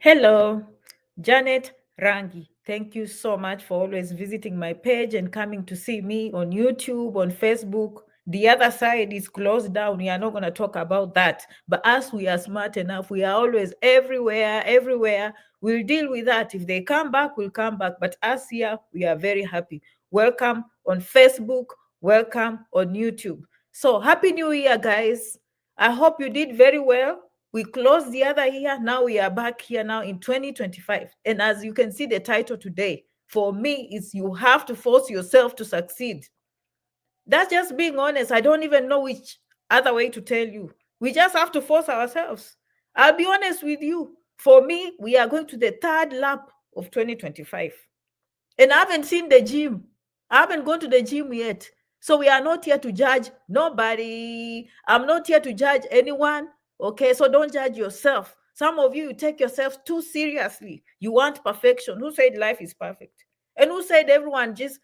Hello, Janet Rangi. Thank you so much for always visiting my page and coming to see me on YouTube, on Facebook. The other side is closed down. We are not going to talk about that. But as we are smart enough, we are always everywhere, everywhere. We'll deal with that. If they come back, we'll come back. But us here, we are very happy. Welcome on Facebook. Welcome on YouTube. So, Happy New Year, guys. I hope you did very well. We closed the other year. Now we are back here now in 2025. And as you can see, the title today for me is You Have to Force Yourself to Succeed. That's just being honest. I don't even know which other way to tell you. We just have to force ourselves. I'll be honest with you. For me, we are going to the third lap of 2025. And I haven't seen the gym. I haven't gone to the gym yet. So we are not here to judge nobody. I'm not here to judge anyone. Okay, so don't judge yourself. Some of you take yourself too seriously. You want perfection. Who said life is perfect? And who said everyone just,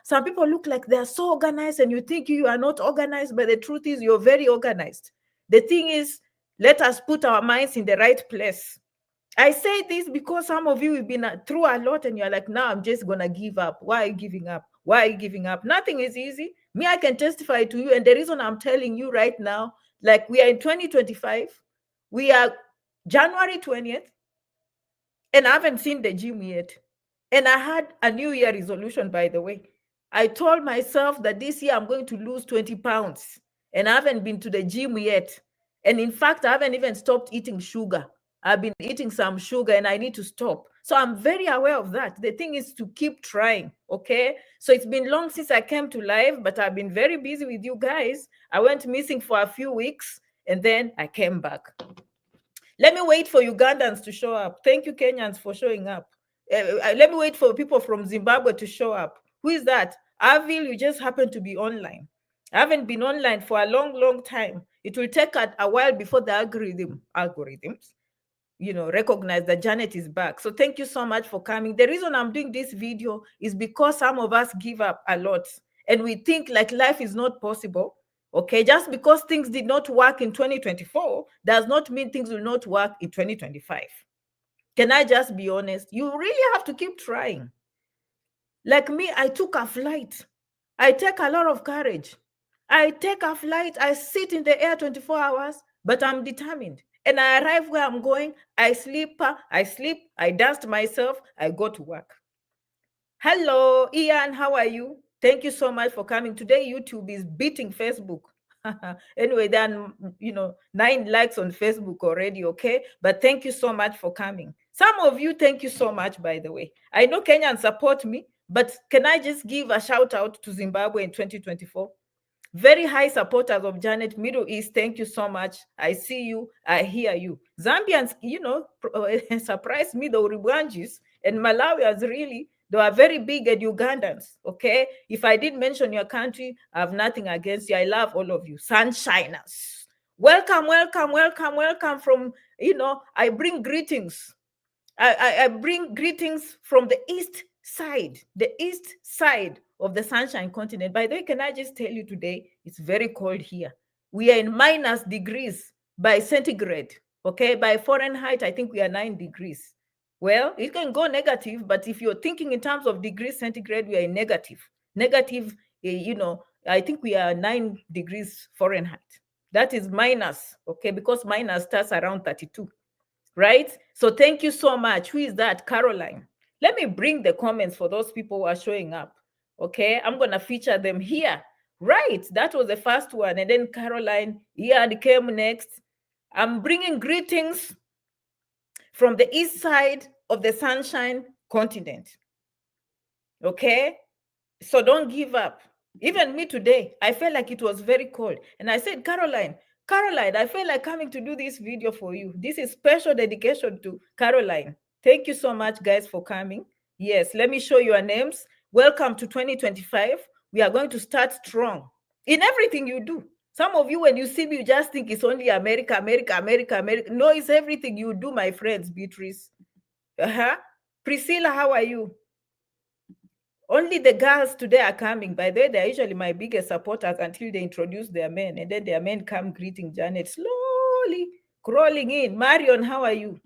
some people look like they're so organized and you think you are not organized, but the truth is you're very organized. The thing is, let us put our minds in the right place. I say this because some of you have been through a lot and you're like, now I'm just going to give up. Why are you giving up? Why are you giving up? Nothing is easy. Me, I can testify to you. And the reason I'm telling you right now, like we are in 2025, we are January 20th, and I haven't seen the gym yet. And I had a New Year resolution, by the way. I told myself that this year I'm going to lose 20 pounds. And I haven't been to the gym yet. And in fact, I haven't even stopped eating sugar. I've been eating some sugar and I need to stop. So I'm very aware of that. The thing is to keep trying, okay? So it's been long since I came to live, but I've been very busy with you guys. I went missing for a few weeks and then I came back. Let me wait for Ugandans to show up. Thank you, Kenyans, for showing up. Let me wait for people from Zimbabwe to show up. Who is that? Avil, you just happen to be online. I haven't been online for a long, long time. It will take a while before the algorithms, recognize that Janet is back. So thank you so much for coming. The reason I'm doing this video is because some of us give up a lot and we think like life is not possible. Okay, just because things did not work in 2024 does not mean things will not work in 2025. Can I just be honest? You really have to keep trying. Like me, I took a flight. I take a lot of courage. I take a flight. I sit in the air 24 hours, but I'm determined. And I arrive where I'm going. I sleep, I dust myself, I go to work. Hello, Ian, how are you? Thank you so much for coming. Today, YouTube is beating Facebook. Anyway, then, 9 likes on Facebook already, okay? But thank you so much for coming. Some of you, thank you so much, by the way. I know Kenyans support me, but can I just give a shout out to Zimbabwe in 2024? Very high supporters of Janet, Middle East. Thank you so much. I see you. I hear you. Zambians, surprised me, the Urubwanjis and Malawians, really, they are very big at Ugandans, okay? If I did mention your country, I have nothing against you. I love all of you. Sunshiners. Welcome, welcome, welcome, welcome from, I bring greetings. I bring greetings from the east side of the Sunshine Continent. By the way, can I just tell you today, it's very cold here. We are in minus degrees by centigrade, okay? By Fahrenheit, I think we are 9 degrees. Well, it can go negative, but if you're thinking in terms of degrees centigrade, we are in negative. Negative, I think we are 9 degrees Fahrenheit. That is minus, okay? Because minus starts around 32. Right? So thank you so much. Who is that? Caroline. Let me bring the comments for those people who are showing up. Okay, I'm going to feature them here. Right, that was the first one. And then Caroline, Ian came next. I'm bringing greetings from the east side of the Sunshine Continent. Okay, so don't give up. Even me today, I felt like it was very cold. And I said, Caroline, I feel like coming to do this video for you. This is special dedication to Caroline. Thank you so much, guys, for coming. Yes, let me show you our names. Welcome to 2025. We are going to start strong in everything you do. Some of you, when you see me, you just think it's only America, America, America, America. No, it's everything you do, my friends, Beatrice. Priscilla, how are you? Only the girls today are coming. By the way, they're usually my biggest supporters until they introduce their men. And then their men come greeting Janet, slowly crawling in. Marion, how are you?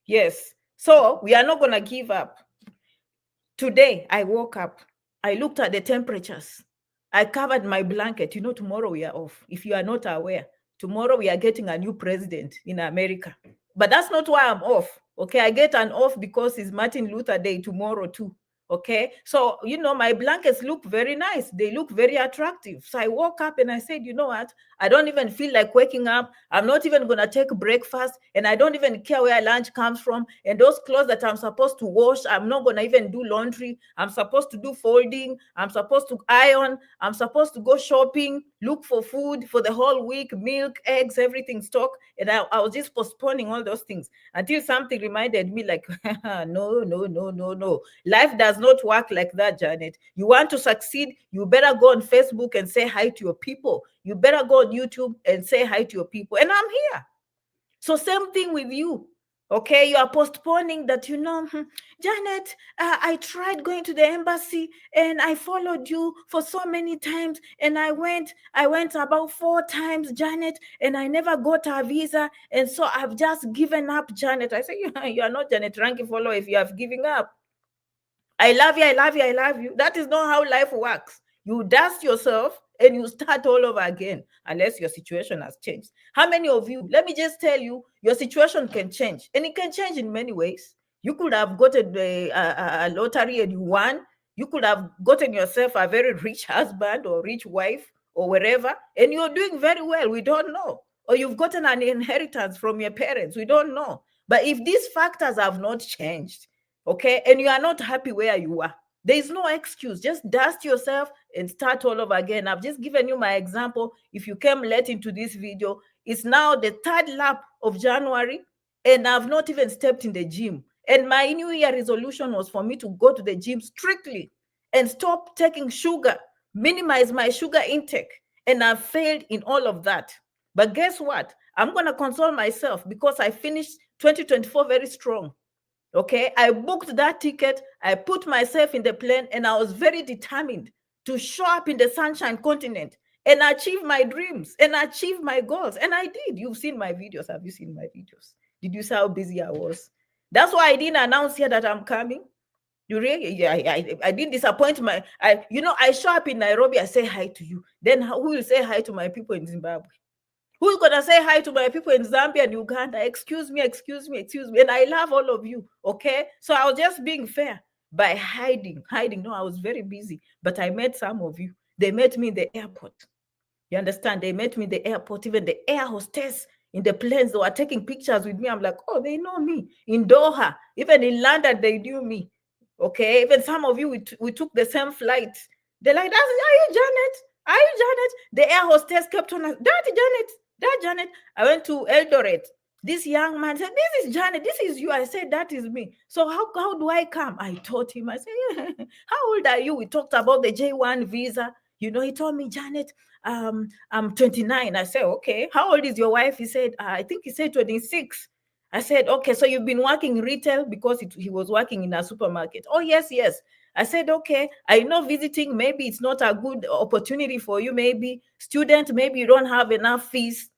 Yes. So we are not going to give up. Today, I woke up. I looked at the temperatures. I covered my blanket. Tomorrow we are off. If you are not aware, tomorrow we are getting a new president in America. But that's not why I'm off. Okay, I get an off because it's Martin Luther Day tomorrow too. Okay, so my blankets look very nice, they look very attractive. So I woke up and I said, you know what, I don't even feel like waking up. I'm not even gonna take breakfast, and I don't even care where lunch comes from. And those clothes that I'm supposed to wash, I'm not gonna even do laundry. I'm supposed to do folding, I'm supposed to iron, I'm supposed to go shopping, look for food for the whole week, milk, eggs, everything stock. And I was just postponing all those things until something reminded me, like, no, no, no, no, no. Life does not work like that, Janet. You want to succeed, you better go on Facebook and say hi to your people. You better go on YouTube and say hi to your people. And I'm here. So same thing with you. Okay, you are postponing that, Janet, I tried going to the embassy and I followed you for so many times, and I went about 4 times, Janet, and I never got a visa, and so I've just given up, Janet. I say, you are not Janet Ranky follower if you have given up. I love you, I love you, I love you. That is not how life works. You dust yourself and you start all over again, unless your situation has changed. How many of you, let me just tell you, your situation can change, and it can change in many ways. You could have gotten a lottery and you won. You could have gotten yourself a very rich husband or rich wife or wherever, and you're doing very well. We don't know. Or you've gotten an inheritance from your parents. We don't know. But if these factors have not changed, okay, and you are not happy where you are, there is no excuse. Just dust yourself and start all over again. I've just given you my example. If you came late into this video, it's now the third lap of January, and I've not even stepped in the gym. And my New Year resolution was for me to go to the gym strictly and stop taking sugar, minimize my sugar intake. And I've failed in all of that. But guess what? I'm going to console myself because I finished 2024 very strong. Okay, I booked that ticket, I put myself in the plane, and I was very determined to show up in the Sunshine Continent and achieve my dreams and achieve my goals. And I did. You've seen my videos. Have you seen my videos? Did you see how busy I was? That's why I didn't announce here that I'm coming. You really, yeah, I didn't disappoint I show up in Nairobi, I say hi to you. Then who will say hi to my people in Zimbabwe? Who's gonna say hi to my people in Zambia and Uganda? Excuse me, excuse me, excuse me. And I love all of you. Okay. So I was just being fair by hiding. No, I was very busy. But I met some of you. They met me in the airport. You understand? They met me in the airport. Even the air hostess in the planes, they were taking pictures with me. I'm like, oh, they know me. In Doha, even in London, they knew me. Okay. Even some of you, we took the same flight. They're like, are you Janet? Are you Janet? The air hostess kept on, Daddy Janet. That Janet, I went to Eldoret. This young man said, this is Janet, this is you. I said, that is me. So how do I come? I told him, I said, yeah. How old are you? We talked about the J1 visa. He told me, Janet, I'm 29. I said, okay. How old is your wife? He said, I think he said 26. I said, okay, so you've been working retail, because he was working in a supermarket. Oh, yes, yes. I said, okay, I know visiting, maybe it's not a good opportunity for you, maybe student, maybe you don't have enough fees.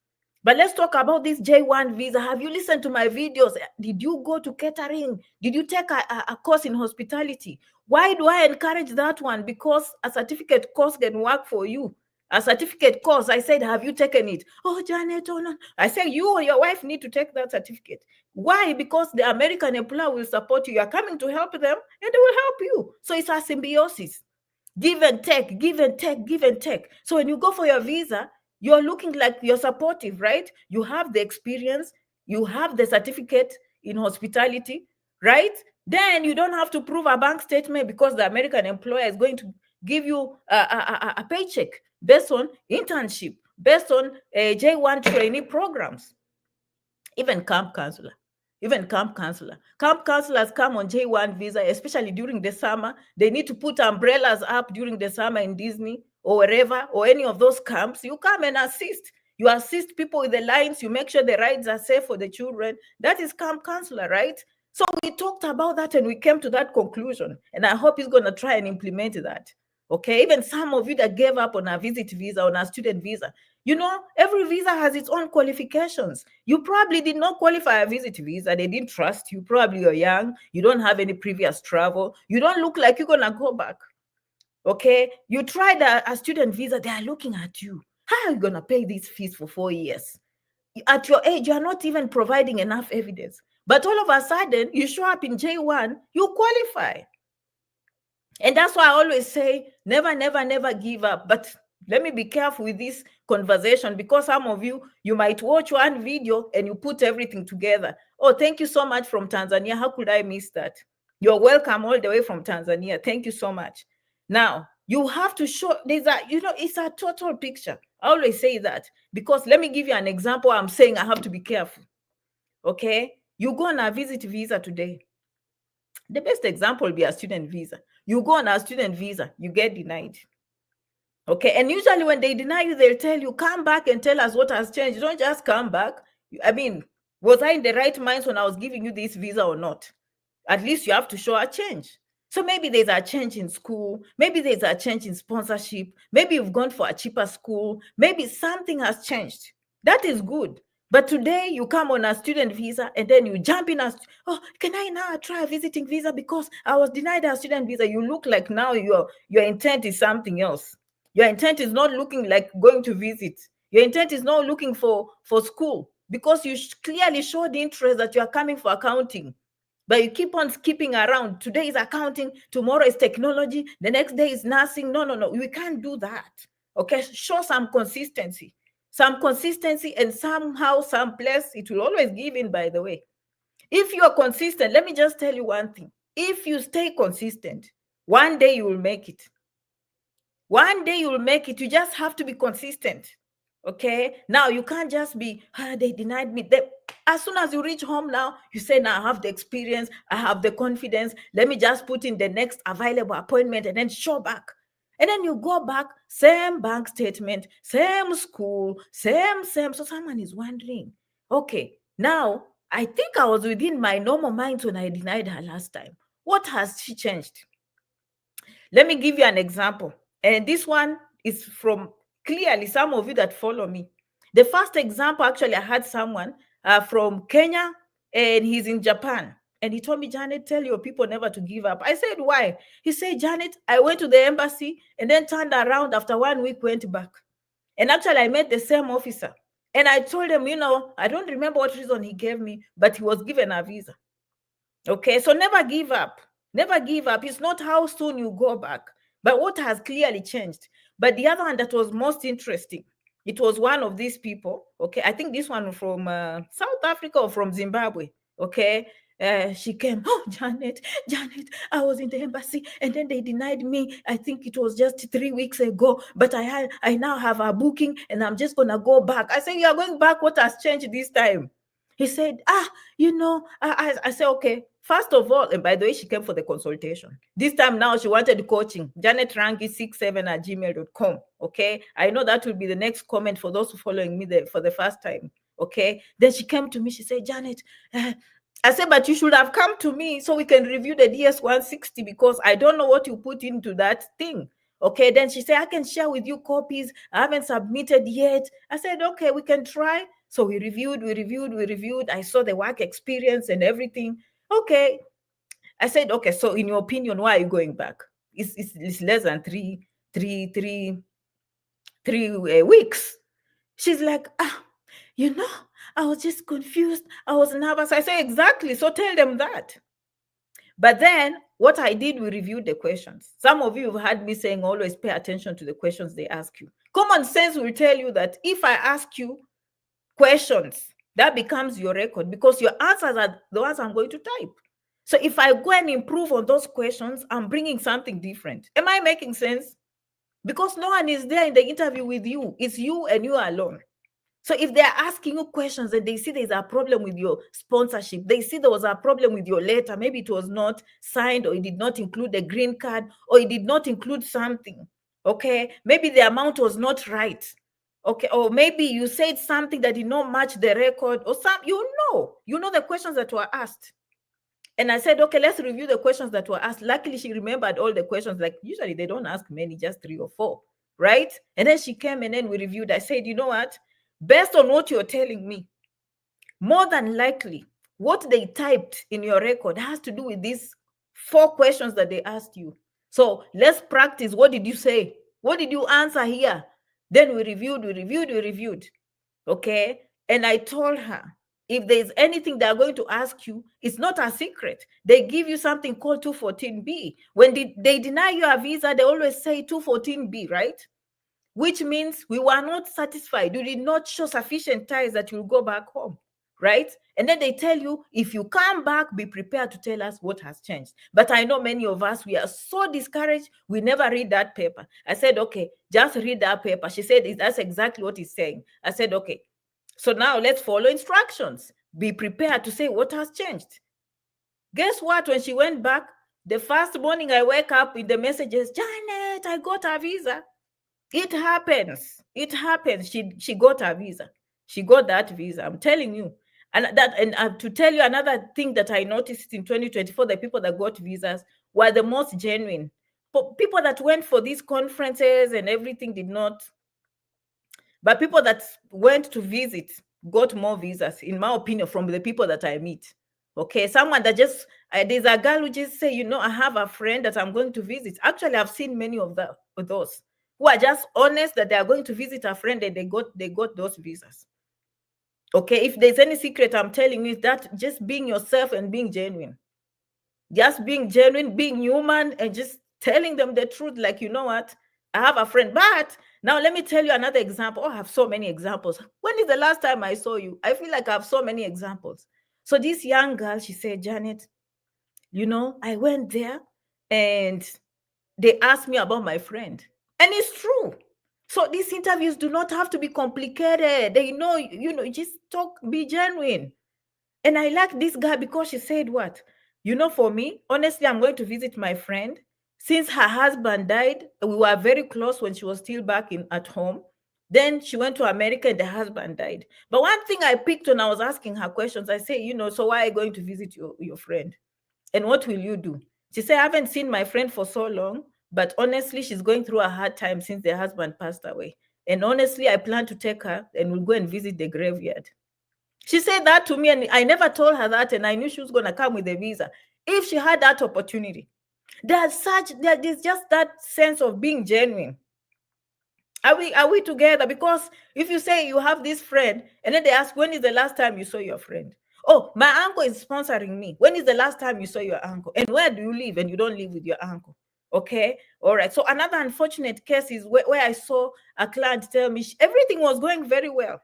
But let's talk about this J1 visa. Have you listened to my videos? Did you go to catering? Did you take a course in hospitality? Why do I encourage that one? Because a certificate course can work for you. A certificate course. I said, have you taken it? Oh, Janet, oh no. I said, you or your wife need to take that certificate. Why? Because the American employer will support you. You are coming to help them, and they will help you. So it's a symbiosis. Give and take, give and take, give and take. So when you go for your visa, you're looking like you're supportive, right? You have the experience, you have the certificate in hospitality, right? Then you don't have to prove a bank statement, because the American employer is going to give you a paycheck based on internship, based on J1 trainee programs. Even camp counselor. Camp counselors come on J1 visa, especially during the summer. They need to put umbrellas up during the summer in Disney or wherever, or any of those camps. You come and assist. You assist people with the lines. You make sure the rides are safe for the children. That is camp counselor, right? So we talked about that and we came to that conclusion. And I hope he's going to try and implement that. Okay, even some of you that gave up on a visit visa, on a student visa, every visa has its own qualifications. You probably did not qualify a visit visa. They didn't trust you. Probably you're young. You don't have any previous travel. You don't look like you're going to go back. Okay, you tried a student visa. They are looking at you. How are you going to pay these fees for 4 years? At your age, you are not even providing enough evidence. But all of a sudden, you show up in J1, you qualify. And that's why I always say, never, never, never give up. But let me be careful with this conversation, because some of you, you might watch one video and you put everything together. Oh, thank you so much from Tanzania. How could I miss that? You're welcome all the way from Tanzania. Thank you so much. Now, you have to show, it's a total picture. I always say that, because let me give you an example. I'm saying I have to be careful. Okay? You go on a visit visa today. The best example will be a student visa. You go on a student visa, you get denied. Okay, and usually when they deny you, they'll tell you, come back and tell us what has changed. You don't just come back. I mean, was I in the right minds when I was giving you this visa or not? At least you have to show a change. So maybe there's a change in school. Maybe there's a change in sponsorship. Maybe you've gone for a cheaper school. Maybe something has changed. That is good. But today you come on a student visa and then you jump in as, oh, can I now try a visiting visa because I was denied a student visa? You look like now your intent is something else. Your intent is not looking like going to visit. Your intent is not looking for school, because you clearly showed the interest that you are coming for accounting. But you keep on skipping around. Today is accounting, tomorrow is technology, the next day is nursing. No. We can't do that. Okay, show some consistency. And somehow, someplace, it will always give in, by the way. If you are consistent, let me just tell you one thing. If you stay consistent, one day you will make it. One day you will make it. You just have to be consistent. Okay, now you can't just be, they denied me. As soon as you reach home now, you say, now I have the experience, I have the confidence, let me just put in the next available appointment and then show back. And then you go back, same bank statement, same school, same. So someone is wondering, okay, now I think I was within my normal mind when I denied her last time. What has she changed? Let me give you an example. And this one is from clearly some of you that follow me. The first example, actually, I had someone from Kenya, and he's in Japan. And he told me, Janet, tell your people never to give up. I said, why? He said, Janet, I went to the embassy and then turned around after 1 week, went back. And actually, I met the same officer. And I told him, I don't remember what reason he gave me, but he was given a visa. Okay, so never give up. Never give up. It's not how soon you go back, but what has clearly changed. But the other one that was most interesting, it was one of these people. Okay, I think this one from South Africa or from Zimbabwe. Okay, she came. Oh, Janet, I was in the embassy and then they denied me. I think it was just 3 weeks ago, but I now have a booking and I'm just gonna go back. I said, you are going back. What has changed this time? He said, I said, okay, first of all, and by the way, she came for the consultation. This time now, she wanted coaching. JanetRangi67@gmail.com. Okay. I know that will be the next comment for those who following me for the first time. Okay. Then she came to me. She said, Janet, I said, but you should have come to me so we can review the DS-160, because I don't know what you put into that thing. Okay. Then she said, I can share with you copies. I haven't submitted yet. I said, okay, we can try. So we reviewed. I saw the work experience and everything. Okay. I said, okay, so in your opinion, why are you going back? It's less than three weeks. She's like, I was just confused. I was nervous. I said, exactly. So tell them that. But then what I did, we reviewed the questions. Some of you have heard me saying, always pay attention to the questions they ask you. Common sense will tell you that if I ask you questions, that becomes your record, because your answers are the ones I'm going to type. So if I go and improve on those questions, I'm bringing something different. Am I making sense? Because no one is there in the interview with you. It's you and you alone. So if they're asking you questions and they see there's a problem with your sponsorship, they see there was a problem with your letter, maybe it was not signed, or it did not include the green card, or it did not include something, okay? Maybe the amount was not right, okay? Or maybe you said something that did not match the record, or you know the questions that were asked. And I said, okay, let's review the questions that were asked. Luckily, she remembered all the questions. Like usually they don't ask many, just 3 or 4, right? And then she came and then we reviewed. I said, you know what? Based on what you're telling me, more than likely, what they typed in your record has to do with these 4 questions that they asked you. So let's practice. What did you say? What did you answer here? Then we reviewed. Okay. And I told her, if there's anything they're going to ask you, it's not a secret. They give you something called 214B. When they deny you a visa, they always say 214B, right? Which means we were not satisfied. You did not show sufficient ties that you'll go back home, right? And then they tell you, if you come back, be prepared to tell us what has changed. But I know many of us, we are so discouraged, we never read that paper. I said, okay, just read that paper. She said, that's exactly what he's saying. I said, okay, so now let's follow instructions. Be prepared to say what has changed. Guess what? When she went back, the first morning I wake up with the messages, Janet, I got a visa. It happens. It happens. She got her visa. She got that visa. I'm telling you. And to tell you another thing that I noticed in 2024, the people that got visas were the most genuine. People that went for these conferences and everything did not. But people that went to visit got more visas, in my opinion, from the people that I meet. Okay, someone that just there's a girl who just say, I have a friend that I'm going to visit. Actually, I've seen many of those who are just honest that they are going to visit a friend and they got those visas. Okay, if there's any secret, I'm telling you, is that just being yourself and being genuine. Just being genuine, being human, and just telling them the truth. Like, you know what? I have a friend. But now let me tell you another example. Oh, I have so many examples. When is the last time I saw you? I feel like I have so many examples. So this young girl, she said, Janet, I went there and they asked me about my friend. And it's true. So these interviews do not have to be complicated. They know, just talk, be genuine. And I like this guy because she said what? For me, honestly, I'm going to visit my friend. Since her husband died, we were very close when she was still back at home. Then she went to America and the husband died. But one thing I picked when I was asking her questions, I say, so why are you going to visit your friend? And what will you do? She said, I haven't seen my friend for so long, but honestly, she's going through a hard time since the husband passed away. And honestly, I plan to take her and we'll go and visit the graveyard. She said that to me, and I never told her that, and I knew she was going to come with a visa if she had that opportunity. There's just that sense of being genuine. Are we together? Because if you say you have this friend, and then they ask, when is the last time you saw your friend? Oh, my uncle is sponsoring me. When is the last time you saw your uncle? And where do you live? And you don't live with your uncle. Okay. All right. So another unfortunate case is where I saw a client tell me everything was going very well.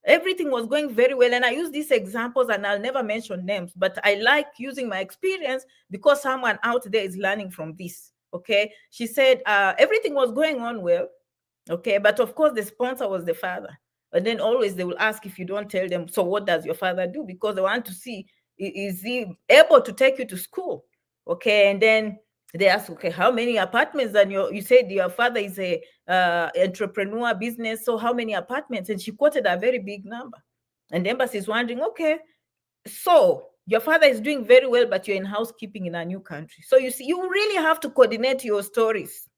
Everything was going very well. And I use these examples and I'll never mention names, but I like using my experience because someone out there is learning from this. Okay. She said everything was going on well. Okay. But of course, the sponsor was the father. And then always they will ask if you don't tell them, so what does your father do? Because they want to see, is he able to take you to school? Okay. And then they ask, okay, how many apartments? And you said your father is a entrepreneur business. So how many apartments? And she quoted a very big number. And the embassy is wondering, okay, so your father is doing very well, but you're in housekeeping in a new country. So you see, you really have to coordinate your stories.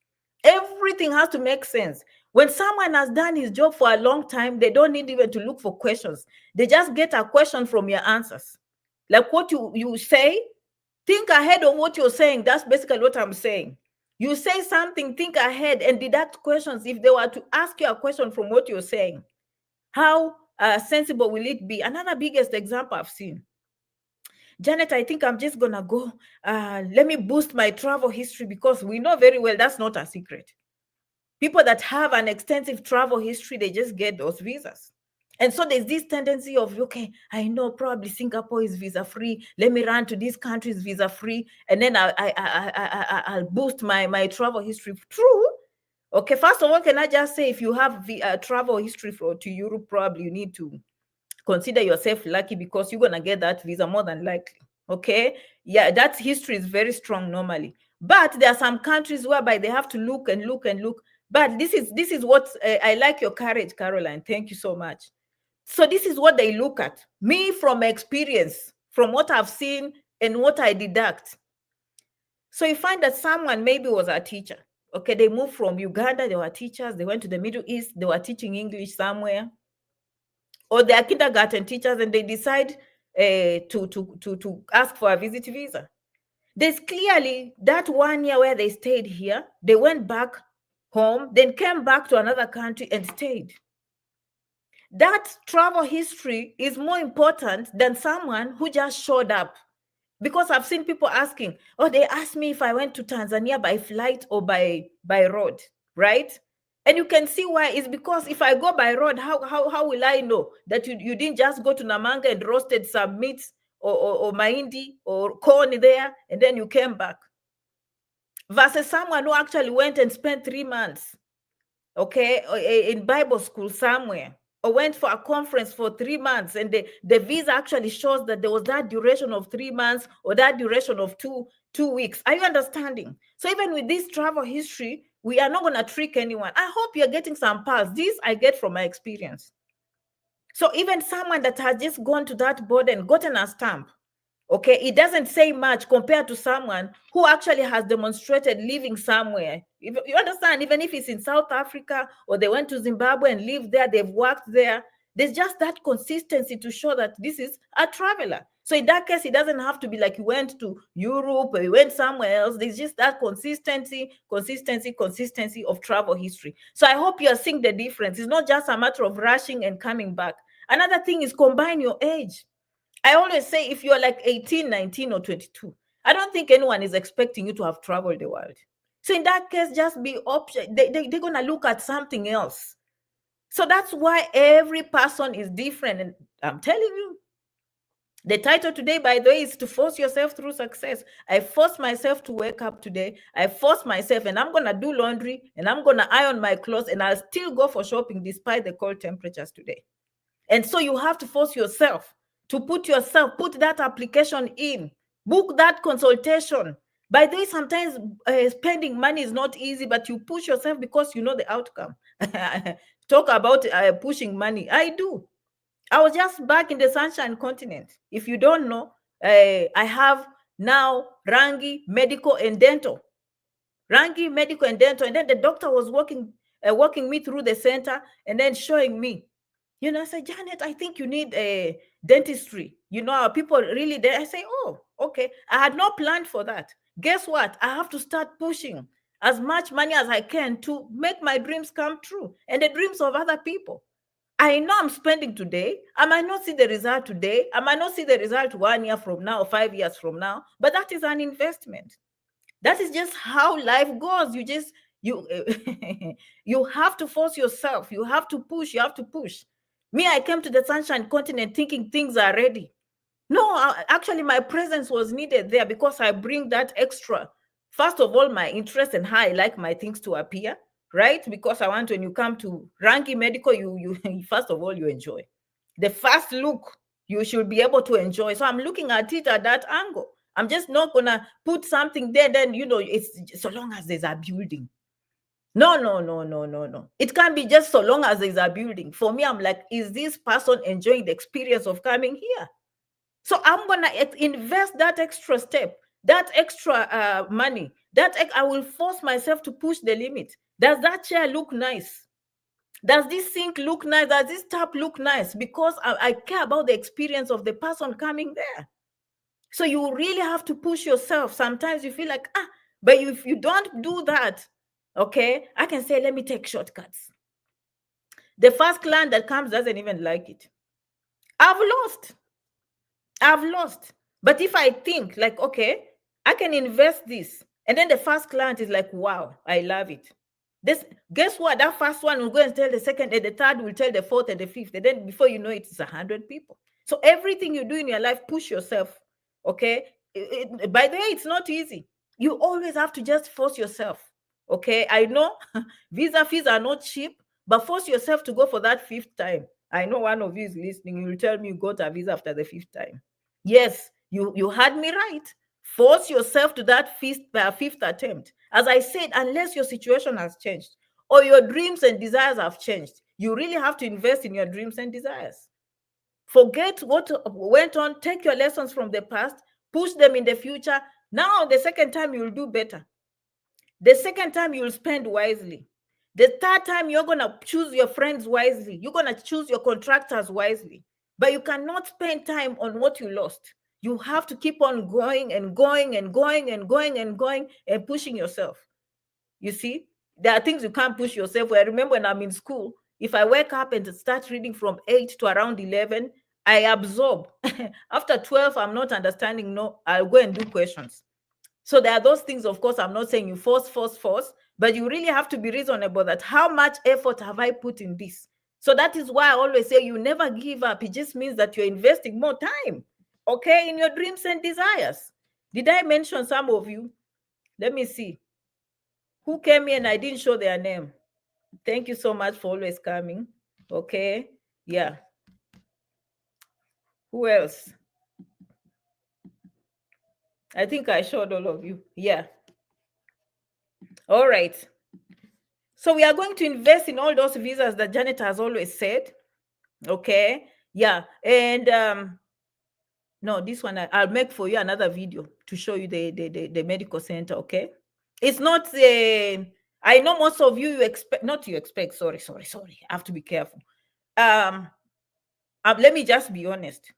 Everything has to make sense. When someone has done his job for a long time, they don't need even to look for questions. They just get a question from your answers. Like what you say, think ahead of what you're saying. That's basically what I'm saying. You say something, think ahead and deduct questions. If they were to ask you a question from what you're saying, how sensible will it be? Another biggest example I've seen. Janet, I think I'm just going to go. Let me boost my travel history because we know very well that's not a secret. People that have an extensive travel history, they just get those visas. And so there's this tendency of, okay, I know probably Singapore is visa free. Let me run to these countries visa free. And then I'll boost my travel history. True. Okay, first of all, can I just say, if you have travel history to Europe, probably you need to consider yourself lucky because you're going to get that visa more than likely. Okay. Yeah, that history is very strong normally. But there are some countries whereby they have to look and look and look. But this is what I like your courage, Caroline. Thank you so much. So this is what they look at. Me, from experience, from what I've seen, and what I deduct. So you find that someone maybe was a teacher. Okay, they moved from Uganda, they were teachers, they went to the Middle East, they were teaching English somewhere, or they are kindergarten teachers, and they decide to ask for a visit visa. There's clearly that 1 year where they stayed here, they went back home, then came back to another country and stayed. That travel history is more important than someone who just showed up. Because I've seen people asking, oh, they asked me if I went to Tanzania by flight or by road, right? And you can see why. It's because if I go by road, how will I know that you didn't just go to Namanga and roasted some meat or mahindi or corn there, and then you came back? Versus someone who actually went and spent 3 months, okay, in Bible school somewhere, or went for a conference for 3 months, and the visa actually shows that there was that duration of 3 months or that duration of two weeks. Are you understanding? So even with this travel history, we are not going to trick anyone. I hope you're getting some pearls. This I get from my experience. So even someone that has just gone to that border and gotten a stamp, okay, it doesn't say much compared to someone who actually has demonstrated living somewhere. If you understand, even if it's in South Africa or they went to Zimbabwe and lived there, they've worked there, there's just that consistency to show that this is a traveler. So in that case, it doesn't have to be like you went to Europe or you went somewhere else. There's just that consistency of travel history. So I hope you're seeing the difference. It's not just a matter of rushing and coming back. Another thing is combine your age. I always say if you're like 18, 19, or 22, I don't think anyone is expecting you to have traveled the world. So in that case, just be option. They're going to look at something else. So that's why every person is different. And I'm telling you, the title today, by the way, is to force yourself through success. I forced myself to wake up today. I forced myself, and I'm going to do laundry, and I'm going to iron my clothes, and I'll still go for shopping despite the cold temperatures today. And so you have to force yourself to put that application in, book that consultation. By the way, sometimes spending money is not easy, but you push yourself because you know the outcome. Talk about pushing money. I do. I was just back in the Sunshine Continent. If you don't know, I have now Rangi Medical and Dental. Rangi Medical and Dental. And then the doctor was walking me through the center and then showing me. I say, Janet, I think you need a dentistry. People really there. I say, oh, okay. I had not planned for that. Guess what? I have to start pushing as much money as I can to make my dreams come true and the dreams of other people. I know I'm spending today. I might not see the result today. I might not see the result 1 year from now, 5 years from now, but that is an investment. That is just how life goes. You you have to force yourself. You have to push. Me, I came to the Sunshine Continent thinking things are ready. No, actually, my presence was needed there because I bring that extra. First of all, my interest and how I like my things to appear, right? Because I want when you come to Rangi Medical, you first of all, you enjoy. The first look, you should be able to enjoy. So I'm looking at it at that angle. I'm just not gonna put something there. Then it's so long as there's a building. No. It can't be just so long as there's a building. For me, I'm like, is this person enjoying the experience of coming here? So I'm gonna invest that extra step, that extra money. I will force myself to push the limit. Does that chair look nice? Does this sink look nice? Does this tap look nice? Because I care about the experience of the person coming there. So you really have to push yourself. Sometimes you feel like, but if you don't do that, okay, I can say, let me take shortcuts. The first client that comes doesn't even like it. I've lost. But if I think like, okay, I can invest this, and then the first client is like, wow, I love it. Guess what? That first one will go and tell the second, and the third will tell the fourth and the fifth. And then before you know it, it's 100 people. So everything you do in your life, push yourself. Okay. By the way, it's not easy. You always have to just force yourself. Okay. I know visa fees are not cheap, but force yourself to go for that 5th time. I know one of you is listening. You will tell me you got a visa after the 5th time. Yes, you had me right. Force yourself to that 5th attempt. As I said, unless your situation has changed or your dreams and desires have changed, you really have to invest in your dreams and desires. Forget what went on. Take your lessons from the past. push them in the future. Now, the second time you'll do better. The second time you'll spend wisely. The third time you're going to choose your friends wisely. You're going to choose your contractors wisely. But you cannot spend time on what you lost. You have to keep on going and going and going and going and going and pushing yourself. You see, there are things you can't push yourself. I remember when I'm in school, if I wake up and start reading from 8 to around 11, I absorb. After 12, I'm not understanding. No, I'll go and do questions. So there are those things, of course, I'm not saying you force, but you really have to be reasonable that how much effort have I put in this? So that is why I always say you never give up. It just means that you're investing more time, okay, in your dreams and desires. Did I mention some of you? Let me see. Who came here and I didn't show their name? Thank you so much for always coming. Okay. Yeah. Who else? I think I showed all of you. Yeah. All right. So we are going to invest in all those visas that Janet has always said. Okay. Yeah. And no, this one I'll make for you another video to show you the medical center. Okay. It's not I know most of you expect, not you expect, sorry. I have to be careful. Let me just be honest.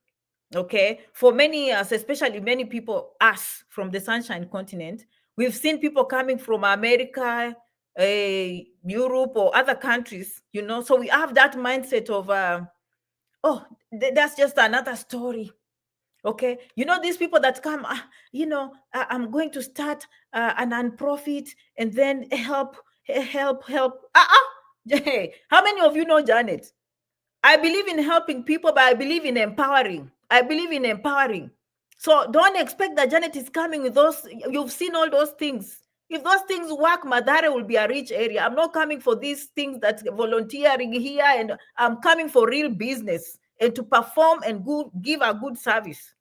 Okay. For many us, especially many people, us from the Sunshine Continent, we've seen people coming from America, Europe, or other countries, so we have that mindset of, that's just another story. Okay. These people that come, I'm going to start a non-profit and then help. Hey, how many of you know Janet? I believe in helping people, but I believe in empowering. So don't expect that Janet is coming with those. You've seen all those things. If those things work, Madare will be a rich area. I'm not coming for these things that's volunteering here, and I'm coming for real business and to perform and give a good service.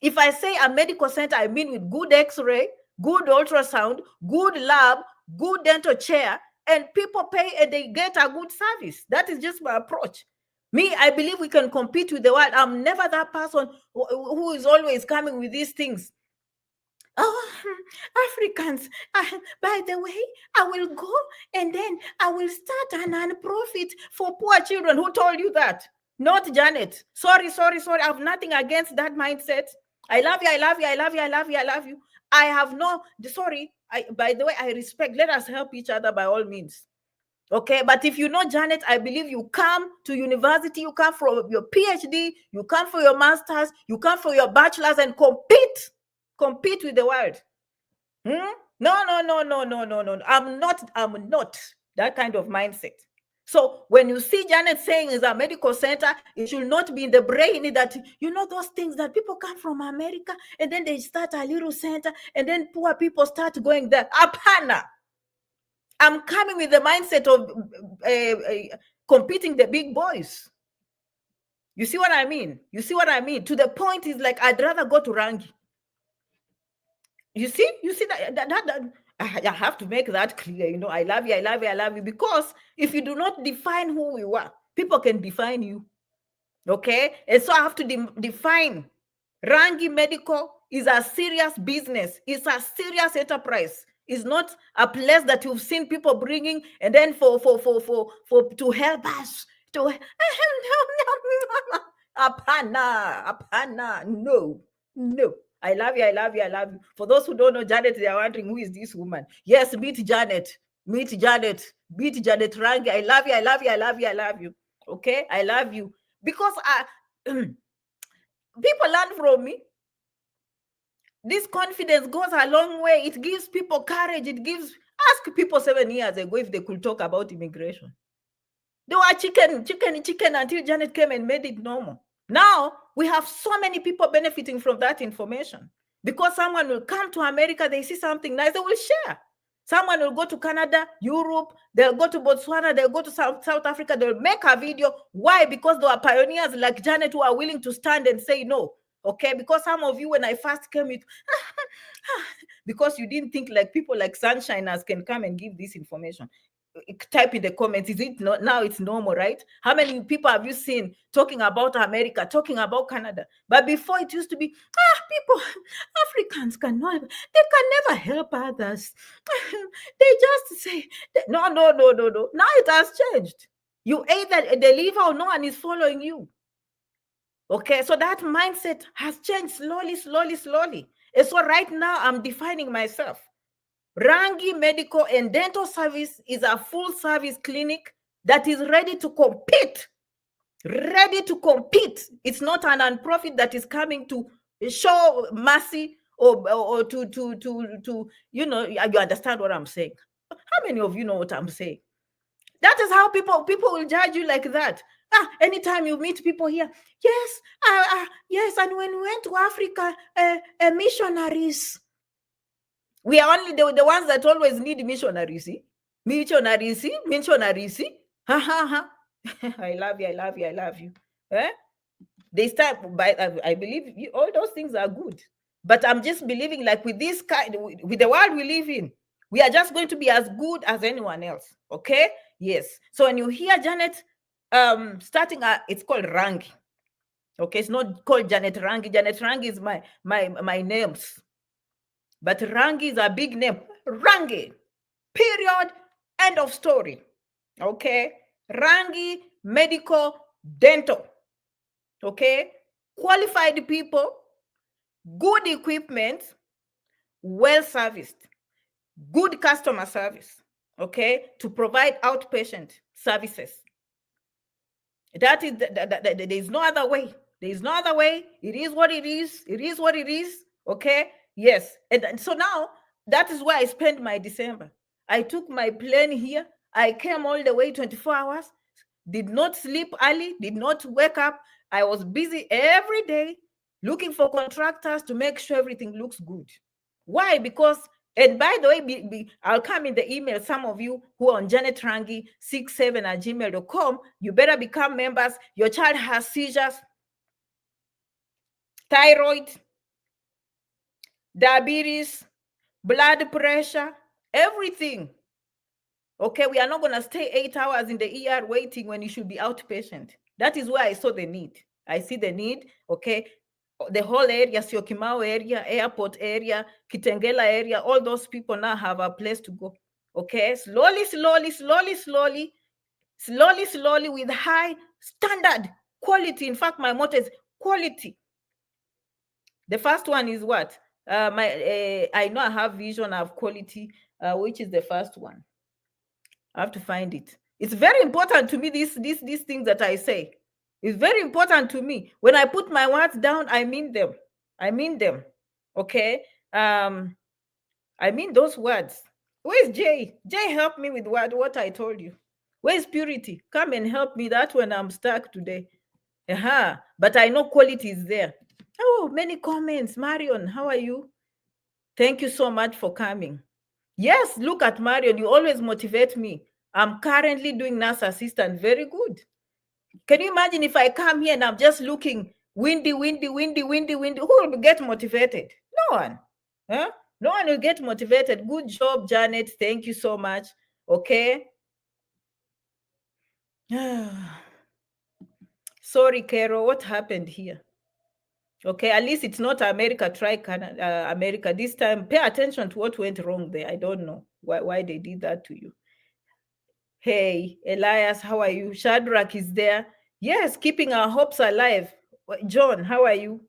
If I say a medical center, I mean with good x-ray, good ultrasound, good lab, good dental chair, and people pay and they get a good service. That is just my approach. Me, I believe we can compete with the world. I'm never that person who is always coming with these things. Oh, Africans, by the way, I will go and then I will start a non-profit for poor children. Who told you that? Not Janet. Sorry. I have nothing against that mindset. I love you. I have no, sorry. By the way, I respect. Let us help each other by all means. Okay, but if you know Janet, I believe you come to university, you come for your PhD, you come for your master's, you come for your bachelor's and compete with the world. No. I'm not that kind of mindset. So when you see Janet saying is a medical center, it should not be in the brain that, those things that people come from America and then they start a little center and then poor people start going there. Apana. I'm coming with the mindset of competing the big boys. You see what I mean? To the point is like, I'd rather go to Rangi. You see that I have to make that clear. I love you, because if you do not define who we are, people can define you. Okay. And so I have to define. Rangi Medical is a serious business. It's a serious enterprise. It's not a place that you've seen people bringing and then for to help us to apana. No. I love you. For those who don't know Janet, they are wondering, who is this woman? Yes, meet Janet Rangi. I love you. Okay, I love you because people learn from me. This confidence goes a long way. It gives people courage. Ask people 7 years ago if they could talk about immigration. They were chicken until Janet came and made it normal. Now we have so many people benefiting from that information because someone will come to America, they see something nice, they will share. Someone will go to Canada, Europe, they'll go to Botswana, they'll go to South Africa, they'll make a video. Why? Because there are pioneers like Janet who are willing to stand and say no. Okay, because some of you, when I first came, because you didn't think like people like Sunshiners can come and give this information. type in the comments. Is it not now? It's normal, right? How many people have you seen talking about America, talking about Canada? But before, it used to be, people, Africans cannot, they can never help others. They just say, no, no, no, no, no. Now it has changed. You either deliver or no one is following you. Okay, so that mindset has changed slowly, slowly, slowly. And so right now I'm defining myself. Rangi Medical and Dental Service is a full service clinic that is ready to compete. Ready to compete. It's not a non-profit that is coming to show mercy or to you know, you understand what I'm saying. How many of you know what I'm saying? That is how people will judge you like that. Anytime you meet people here, yes, yes, and when we went to Africa, missionaries. We are only the ones that always need missionaries. See? Missionaries, see? Missionaries. See? Ha ha ha. I love you, I love you, I love you. Eh? This time, I believe all those things are good. But I'm just believing, like, with this kind, with the world we live in, we are just going to be as good as anyone else. Okay? Yes. So when you hear Janet starting it's called Rangi. Okay, it's not called Janet Rangi. Janet Rangi is my names. But Rangi is a big name. Rangi. Period. End of story. Okay? Rangi Medical Dental. Okay? Qualified people, good equipment, well serviced, good customer service. Okay? To provide outpatient services. That is, there is no other way. There is no other way. It is what it is. It is what it is. Okay? Yes. And so now, that is where I spent my December. I took my plane here. I came all the way 24 hours. Did not sleep early. Did not wake up. I was busy every day looking for contractors to make sure everything looks good. Why? Because, and by the way, I'll come in the email. Some of you who are on janetrangi67@gmail.com, you better become members. Your child has seizures, thyroid, diabetes, blood pressure, everything. Okay, we are not going to stay 8 hours in the ER waiting when you should be outpatient. That is where I saw the need. I see the need. Okay, the whole area, Syokimau area, airport area, Kitengela area, all those people now have a place to go. Okay, slowly, slowly, slowly, slowly, slowly, slowly, with high standard quality. In fact, my motto is quality. The first one is what? I know I have vision, I have quality. Which is the first one? I have to find it. It's very important to me, these things that I say. It's very important to me. When I put my words down, I mean them. I mean them. Okay? I mean those words. Where's Jay? Jay, help me with what I told you. Where's Purity? Come and help me. That's when I'm stuck today. But I know quality is there. Oh, many comments. Marion, how are you? Thank you so much for coming. Yes, look at Marion. You always motivate me. I'm currently doing nurse assistant. Very good. Can you imagine if I come here and I'm just looking windy, windy, windy, windy, windy? Who will get motivated? No one. Huh? No one will get motivated. Good job, Janet. Thank you so much. Okay. Sorry, Carol. What happened here? Okay, at least it's not America. Try Canada, America this time. Pay attention to what went wrong there. I don't know why they did that to you. Hey, Elias, how are you? Shadrach is there. Yes, keeping our hopes alive. John, how are you?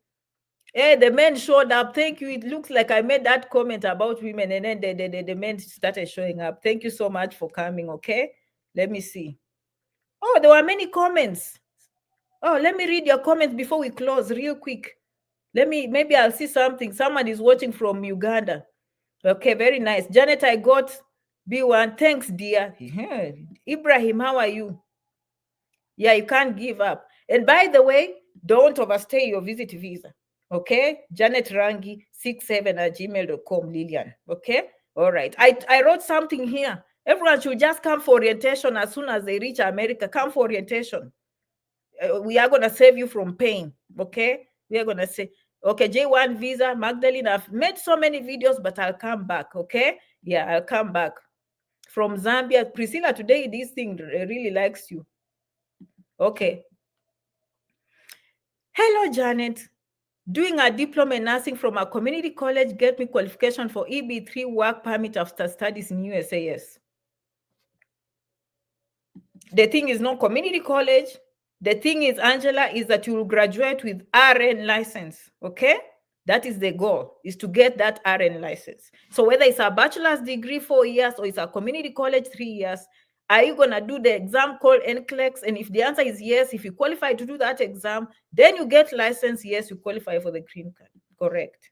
Hey, the men showed up. Thank you. It looks like I made that comment about women and then the men started showing up. Thank you so much for coming, okay? Let me see. Oh, there were many comments. Oh, let me read your comments before we close real quick. Maybe I'll see something. Someone is watching from Uganda. Okay, very nice. Janet, I got B1. Thanks, dear. Ibrahim, how are you? Yeah, you can't give up. And by the way, don't overstay your visit visa. Okay? Janet Rangi 67@gmail.com, Lillian. Okay? All right. I wrote something here. Everyone should just come for orientation as soon as they reach America. Come for orientation. We are going to save you from pain. Okay? We are going to say, okay, J1 visa, Magdalene, I've made so many videos, but I'll come back. Okay? Yeah, I'll come back. from Zambia. Priscilla, today this thing really likes you. Okay. Hello, Janet. Doing a diploma in nursing from a community college get me qualification for EB3 work permit after studies in USAS. The thing is not community college. The thing is, Angela, is that you will graduate with RN license, okay? That is the goal, is to get that RN license. So whether it's a bachelor's degree 4 years or it's a community college 3 years, are you going to do the exam called NCLEX? And if the answer is yes, if you qualify to do that exam, then you get license. Yes, you qualify for the green card. Correct.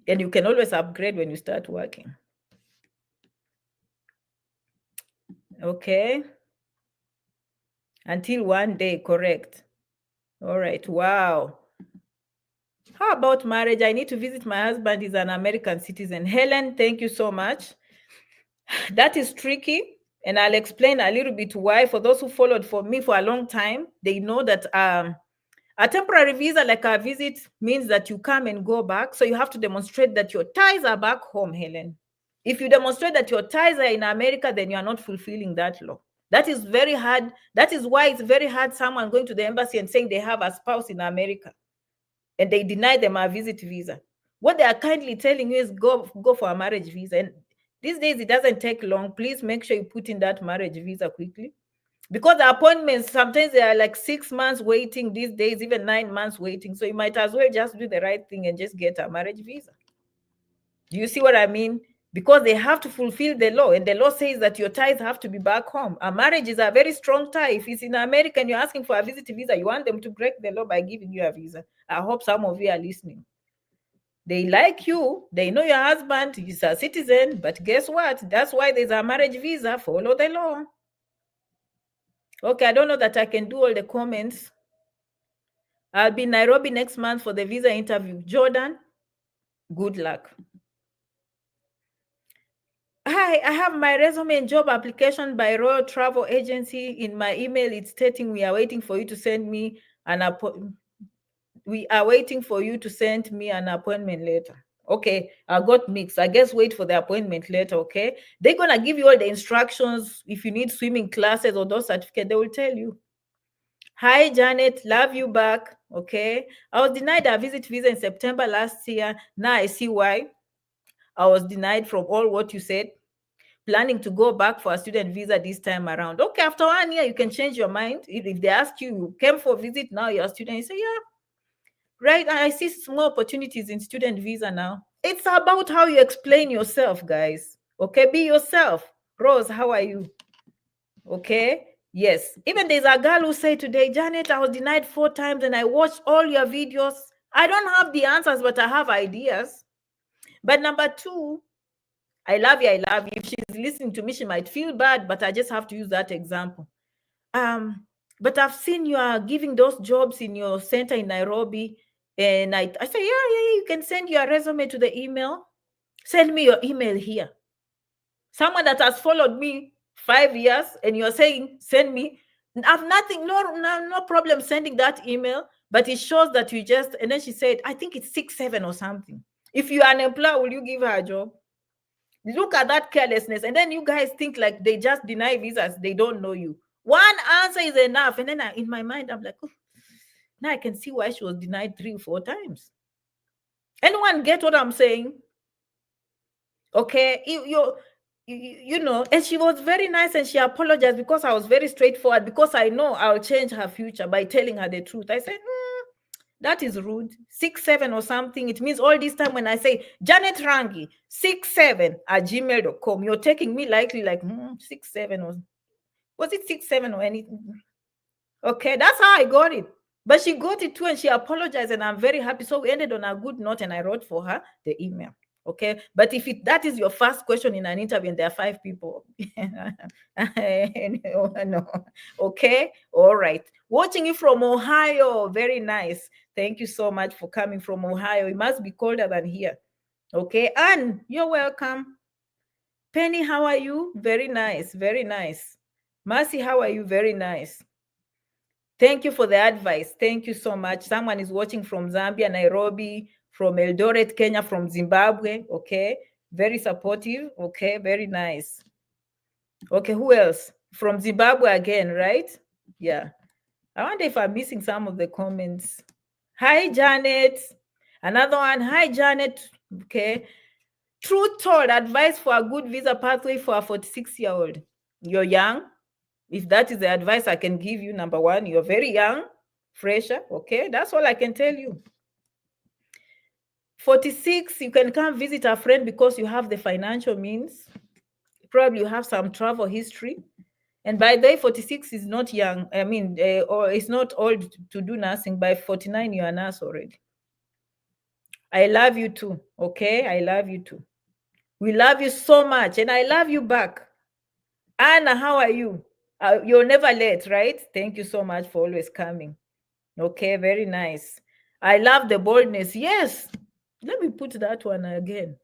And you can always upgrade when you start working. Okay. Until one day, correct. All right. Wow. How about marriage? I need to visit my husband. He's an American citizen. Helen, thank you so much. That is tricky. And I'll explain a little bit why. For those who followed for me for a long time, they know that a temporary visa, like a visit, means that you come and go back. So you have to demonstrate that your ties are back home, Helen. If you demonstrate that your ties are in America, then you are not fulfilling that law. That is very hard. That is why it's very hard someone going to the embassy and saying they have a spouse in America and they deny them a visit visa. What they are kindly telling you is go for a marriage visa. And these days, it doesn't take long. Please make sure you put in that marriage visa quickly. Because the appointments, sometimes they are like 6 months waiting these days, even 9 months waiting. So you might as well just do the right thing and just get a marriage visa. Do you see what I mean? Because they have to fulfill the law, and the law says that your ties have to be back home. A marriage is a very strong tie. If it's in America and you're asking for a visit visa, you want them to break the law by giving you a visa. I hope some of you are listening. They like you, they know your husband is a citizen, but guess what? That's why there's a marriage visa. Follow the law. Okay, I don't know that I can do all the comments. I'll be in Nairobi next month for the visa interview. Jordan, good luck. Hi, I have my resume and job application by Royal Travel Agency. In my email, it's stating we are waiting for you to send me an appointment. We are waiting for you to send me an appointment letter. Okay, I got mixed. I guess wait for the appointment letter, okay? They're going to give you all the instructions. If you need swimming classes or those certificates, they will tell you. Hi, Janet. Love you back, okay? I was denied a visit visa in September last year. Now I see why. I was denied from all what you said. Planning to go back for a student visa this time around. Okay, after 1 year, you can change your mind. If they ask you, you came for a visit, now you're a student, you say, yeah, right. I see small opportunities in student visa now. It's about how you explain yourself, guys. Okay, be yourself. Rose, how are you? Okay, yes. Even there's a girl who said today, Janet, I was denied 4 times and I watched all your videos. I don't have the answers, but I have ideas. But number 2, I love you. I love you. If she's listening to me, she might feel bad, but I just have to use that example. But I've seen you are giving those jobs in your center in Nairobi. And I say, yeah, you can send your resume to the email. Send me your email here. Someone that has followed me 5 years and you're saying, send me. I've nothing, no problem sending that email, but it shows that you just, and then she said, I think it's 6-7 or something. If you are an employer, will you give her a job? Look at that carelessness. And then you guys think like they just deny visas. They don't know you. One answer is enough. And then in my mind, I'm like, oh, now I can see why she was denied 3 or 4 times. Anyone get what I'm saying? Okay. You know, and she was very nice and she apologized because I was very straightforward, because I know I'll change her future by telling her the truth. I said, that is rude. 6-7 or something. It means all this time when I say Janet Rangi 67@gmail.com, you're taking me likely like 6-7 or was it 6-7 or anything? Okay, that's how I got it. But she got it too and she apologized and I'm very happy. So we ended on a good note and I wrote for her the email. Okay, but if that is your first question in an interview and there are 5 people, no. Okay, all right. Watching you from Ohio, very nice. Thank you so much for coming from Ohio. It must be colder than here. Okay, Anne, you're welcome. Penny, how are you? Very nice, very nice. Mercy, how are you? Very nice. Thank you for the advice. Thank you so much. Someone is watching from Zambia, Nairobi, from Eldoret, Kenya, from Zimbabwe. Okay. Very supportive. Okay, very nice. Okay, who else? From Zimbabwe again, right? Yeah. I wonder if I'm missing some of the comments. Hi, Janet. Another one. Hi, Janet. Okay. Truth told, advice for a good visa pathway for a 46-year-old. You're young. If that is the advice I can give you, number one, you're very young, fresher. Okay. That's all I can tell you. 46, you can come visit a friend because you have the financial means. Probably you have some travel history. And by the way, 46 is not young. I mean, or it's not old to do nursing. By 49, you're a nurse already. I love you too. Okay. I love you too. We love you so much. And I love you back. Anna, how are you? You're never late, right? Thank you so much for always coming. Okay. Very nice. I love the boldness. Yes. Let me put that one again.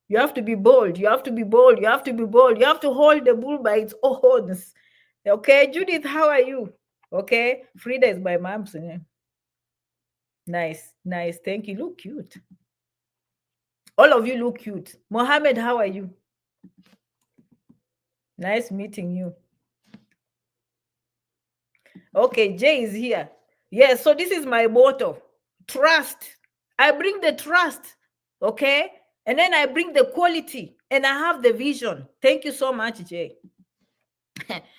You have to be bold. You have to be bold. You have to be bold. You have to hold the bull by its horns. Okay, Judith, how are you? Okay, Frida is my mom's name. Nice, nice. Thank you. Look cute. All of you look cute. Mohammed, how are you? Nice meeting you. Okay, Jay is here. Yes, so this is my motto. Trust. I bring the trust. Okay, and then I bring the quality and I have the vision. Thank you so much, Jay.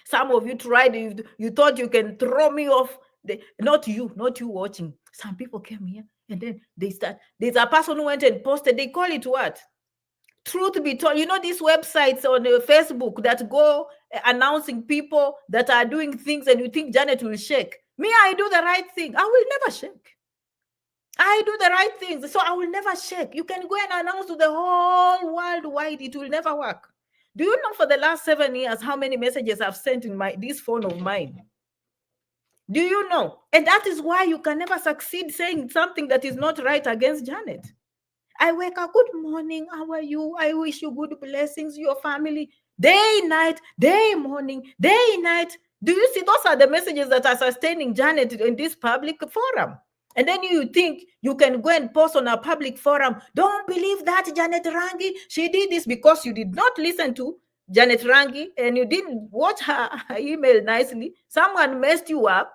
Some of you tried, you thought you can throw me off. Not you watching. Some people came here and then they start. There's a person who went and posted, they call it what? Truth be told, you know, these websites on Facebook that go announcing people that are doing things and you think Janet will shake. Me, I do the right thing. I will never shake. I do the right things, so I will never shake. You can go and announce to the whole world wide, it will never work. Do you know for the last 7 years how many messages I've sent in this phone of mine? Do you know? And that is why you can never succeed saying something that is not right against Janet. I wake up, good morning, how are you? I wish you good blessings, your family, day, night, day, morning, day, night. Do you see? Those are the messages that are sustaining Janet in this public forum. And then you think you can go and post on a public forum, don't believe that Janet Rangi, she did this, because you did not listen to Janet Rangi and you didn't watch her email nicely. Someone messed you up.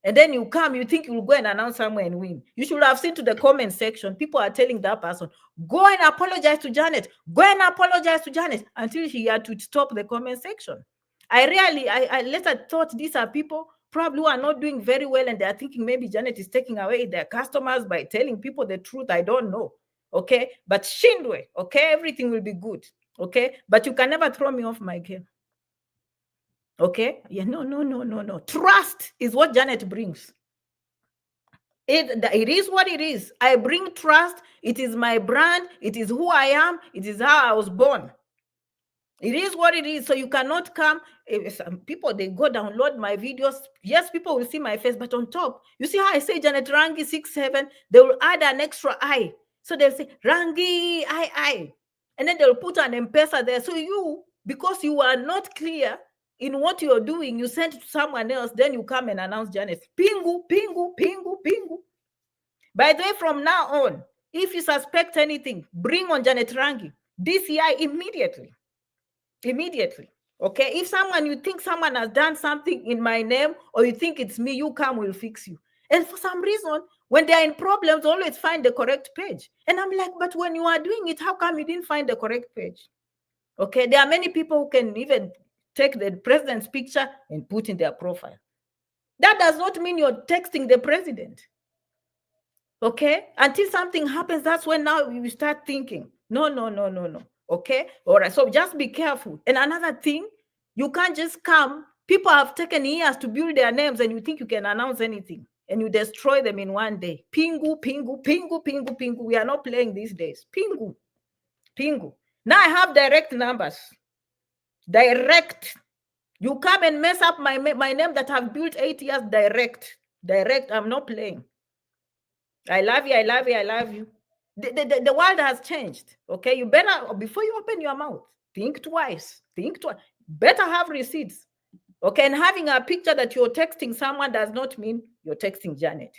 And then you come, you think you'll go and announce somewhere and win. You should have seen to the comment section. People are telling that person, go and apologize to Janet. Go and apologize to Janet, until she had to stop the comment section. I later thought these are people probably who are not doing very well, and they're thinking maybe Janet is taking away their customers by telling people the truth. I don't know. Okay. But Shindwe, okay, everything will be good. Okay. But you can never throw me off my game. Okay. Yeah, no. Trust is what Janet brings. It is what it is. I bring trust. It is my brand. It is who I am. It is how I was born. It is what it is. So you cannot come. Some people, they go download my videos. Yes, people will see my face, but on top, you see how I say Janet Rangi 67, they will add an extra I. So they'll say Rangi I. And then they'll put an M-Pesa there. So you, because you are not clear in what you're doing, you send it to someone else, then you come and announce Janet. Pingu. By the way, from now on, if you suspect anything, bring on Janet Rangi. DCI immediately. Okay. If you think someone has done something in my name, or you think it's me, you come, we'll fix you. And for some reason, when they're in problems, always find the correct page. And I'm like, but when you are doing it, how come you didn't find the correct page? Okay. There are many people who can even take the president's picture and put in their profile. That does not mean you're texting the president. Okay. Until something happens, that's when now you start thinking, no. Okay. All right. So just be careful. And another thing, you can't just come. People have taken years to build their names, and you think you can announce anything, and you destroy them in one day. Pingu. We are not playing these days. Pingu. Now I have direct numbers. Direct. You come and mess up my name that I've built 8 years. Direct. I'm not playing. I love you. The world has changed. Okay, you better, before you open your mouth, think twice. Better have receipts. Okay, and having a picture that you're texting someone does not mean you're texting Janet.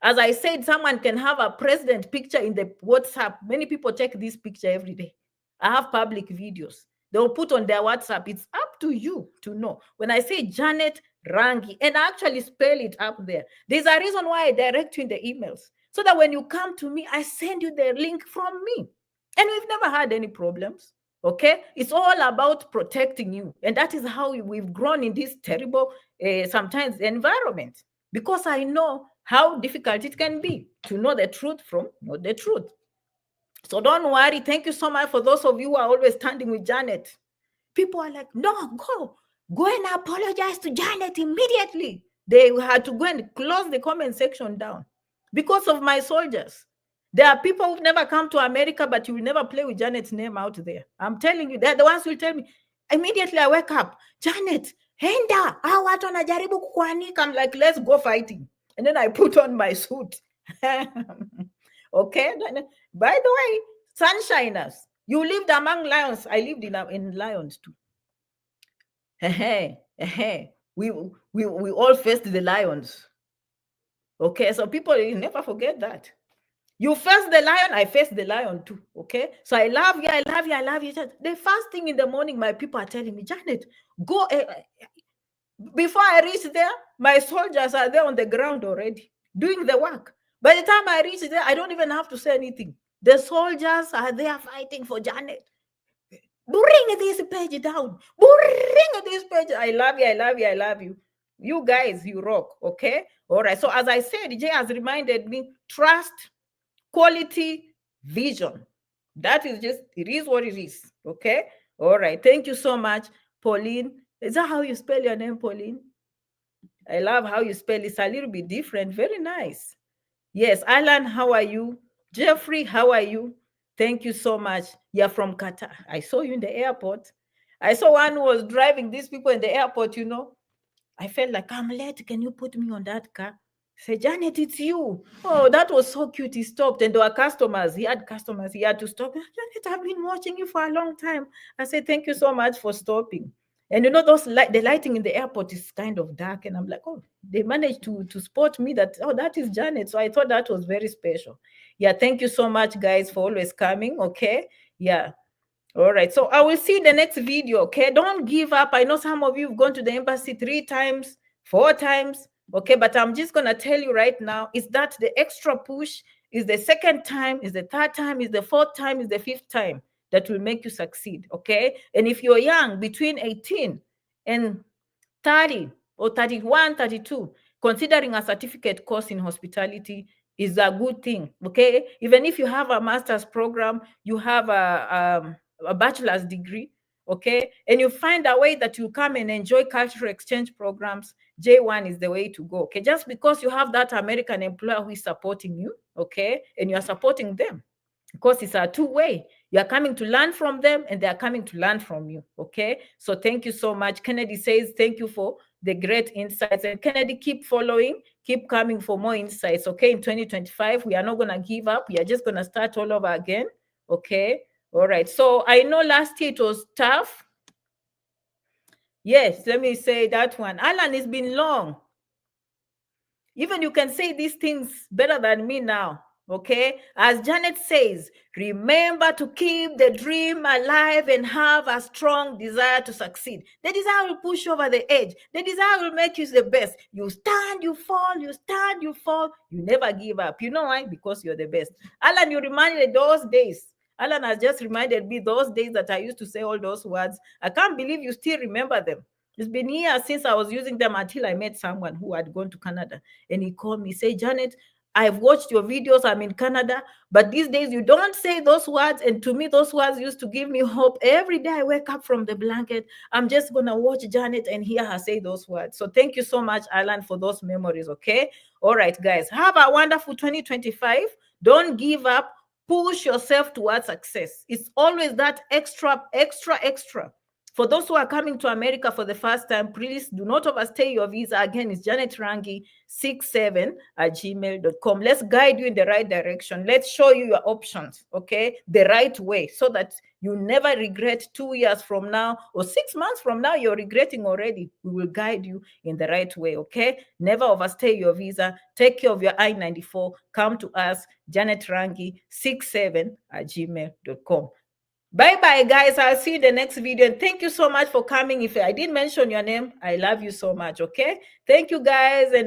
As I said, someone can have a president picture in the WhatsApp. Many people take this picture every day. I have public videos. They'll put on their WhatsApp. It's up to you to know. When I say Janet Rangi, and I actually spell it up there, there's a reason why I direct you in the emails. So that when you come to me, I send you the link from me. And we've never had any problems. Okay, it's all about protecting you, and that is how we've grown in this terrible, sometimes environment, because I know how difficult it can be to know the truth from not the truth. So don't worry. Thank you so much for those of you who are always standing with Janet. People are like, no, go and apologize to Janet immediately. They had to go and close the comment section down because of my soldiers. There are people who've never come to America, but you will never play with Janet's name out there. I'm telling you, they're the ones who will tell me. Immediately I wake up, Janet, henda, watu wanajaribu kukuanika. I'm like, let's go fighting. And then I put on my suit. Okay. By the way, sunshiners, you lived among lions. I lived in lions too. We all faced the lions. Okay, so people, you never forget that. You face the lion, I face the lion too. Okay, so I love you, I love you, I love you. The first thing in the morning, my people are telling me, Janet, go. Before I reach there, my soldiers are there on the ground already doing the work. By the time I reach there, I don't even have to say anything. The soldiers are there fighting for Janet. Bring this page down. Bring this page. I love you. I love you. I love you. You guys, you rock. Okay. All right. So as I said, Jay has reminded me, trust, quality, vision. That is just, it is what it is. Okay. All right. Thank you so much, Pauline. Is that how you spell your name, Pauline? I love how you spell it. It's a little bit different. Very nice. Yes. Alan, how are you? Jeffrey, how are you? Thank you so much. You're from Qatar. I saw you in the airport. I saw one who was driving these people in the airport, I felt like, I'm late. Can you put me on that car? I said, Janet, it's you. Oh, that was so cute. He stopped, and there were customers. He had customers. He had to stop. Janet, I've been watching you for a long time. I said, thank you so much for stopping. And the lighting in the airport is kind of dark. And I'm like, oh, they managed to spot me that, oh, that is Janet. So I thought that was very special. Yeah, thank you so much, guys, for always coming. Okay. Yeah. All right. So I will see you in the next video. Okay. Don't give up. I know some of you have gone to the embassy 3 times, 4 times. Okay. But I'm just going to tell you right now, is that the extra push is the second time, is the third time, is the fourth time, is the fifth time that will make you succeed. Okay. And if you're young, between 18 and 30 or 31, 32, considering a certificate course in hospitality is a good thing. Okay. Even if you have a master's program, you have a bachelor's degree, okay, and you find a way that you come and enjoy cultural exchange programs, J1 is the way to go. Okay. Just because you have that American employer who is supporting you, okay, and you are supporting them, because it's a two-way. You are coming to learn from them, and they are coming to learn from you. Okay. So thank you so much. Kennedy says, thank you for the great insights. And Kennedy, keep following, keep coming for more insights. Okay. In 2025, we are not going to give up. We are just going to start all over again. Okay. All right. So I know last year it was tough. Yes. Let me say that one. Alan, it's been long. Even you can say these things better than me now. Okay, as Janet says, remember to keep the dream alive and have a strong desire to succeed. The desire will push you over the edge. The desire will make you the best. You stand, you fall, you stand, you fall. You never give up. You know why? Because you're the best. Alan, you reminded those days. Alan has just reminded me those days that I used to say all those words. I can't believe you still remember them. It's been years since I was using them until I met someone who had gone to Canada. And he called me, say, Janet, I've watched your videos. I'm in Canada, but these days you don't say those words. And to me, those words used to give me hope. Every day I wake up from the blanket, I'm just going to watch Janet and hear her say those words. So thank you so much, Alan, for those memories. Okay. All right, guys, have a wonderful 2025. Don't give up. Push yourself towards success. It's always that extra. For those who are coming to America for the first time, please do not overstay your visa. Again, it's janetrangi67@gmail.com. Let's guide you in the right direction. Let's show you your options, okay? The right way, so that you never regret 2 years from now or 6 months from now, you're regretting already. We will guide you in the right way, okay? Never overstay your visa. Take care of your I-94. Come to us, janetrangi67@gmail.com. Bye-bye, guys. I'll see you in the next video. And thank you so much for coming. If I didn't mention your name, I love you so much, okay? Thank you, guys. And